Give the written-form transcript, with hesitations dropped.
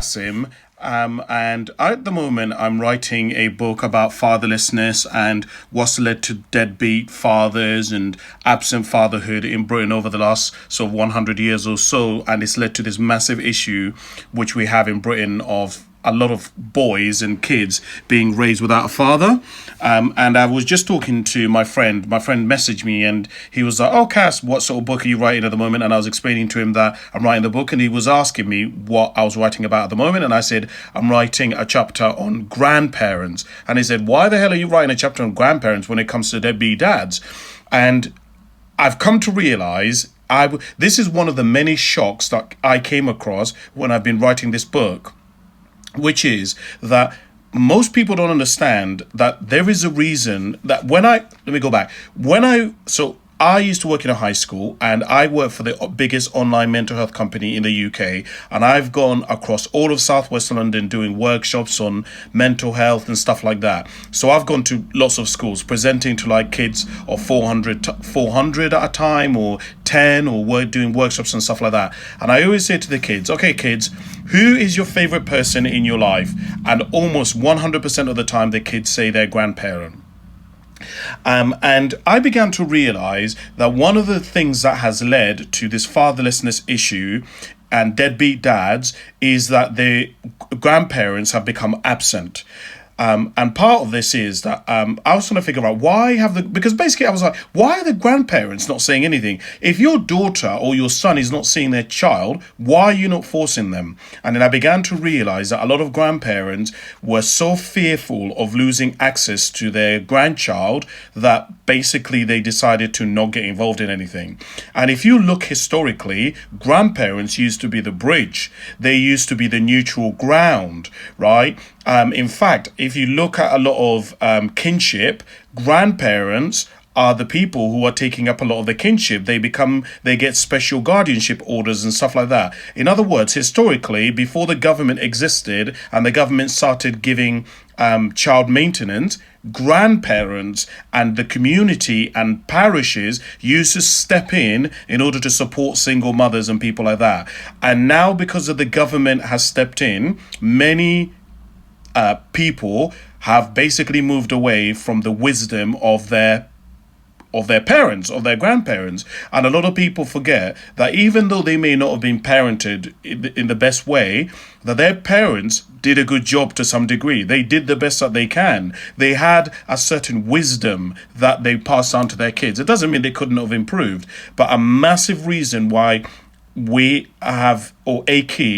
Sim. And at the moment, I'm writing a book about fatherlessness and what's led to deadbeat fathers and absent fatherhood in Britain over the last sort of 100 years or so. And it's led to this massive issue, which we have in Britain, of a lot of boys and kids being raised without a father. And I was just talking to my friend. My friend messaged me and he was like, "Oh, Cass, what sort of book are you writing at the moment?" And I was explaining to him that I'm writing the book, and he was asking me what I was writing about at the moment. And I said, "I'm writing a chapter on grandparents." And he said, "Why the hell are you writing a chapter on grandparents when it comes to deadbeat dads?" And I've come to realize this is one of the many shocks that I came across when I've been writing this book, which is that most people don't understand that there is a reason that let me go back. I used to work in a high school, and I work for the biggest online mental health company in the UK. And I've gone across all of Southwest London doing workshops on mental health and stuff like that. So I've gone to lots of schools presenting to like kids of 400 at a time, or 10, or doing workshops and stuff like that. And I always say to the kids, "Okay, kids, who is your favorite person in your life?" And almost 100% of the time, the kids say their grandparent. And I began to realize that one of the things that has led to this fatherlessness issue and deadbeat dads is that their grandparents have become absent. And part of this is that I was trying to figure out because basically I was like, why are the grandparents not saying anything? If your daughter or your son is not seeing their child, why are you not forcing them? And then I began to realize that a lot of grandparents were so fearful of losing access to their grandchild that basically they decided to not get involved in anything. And if you look historically, grandparents used to be the bridge. They used to be the neutral ground, right? In fact, if you look at a lot of kinship, grandparents are the people who are taking up a lot of the kinship. They get special guardianship orders and stuff like that. In other words, historically, before the government existed and the government started giving child maintenance, grandparents and the community and parishes used to step in order to support single mothers and people like that. And now, because of the government has stepped in, many people have basically moved away from the wisdom of their parents, of their grandparents. And a lot of people forget that even though they may not have been parented in the best way, that their parents did a good job to some degree. They did the best that they can. They had a certain wisdom that they passed on to their kids. It doesn't mean they couldn't have improved, but a massive reason why we have, or a key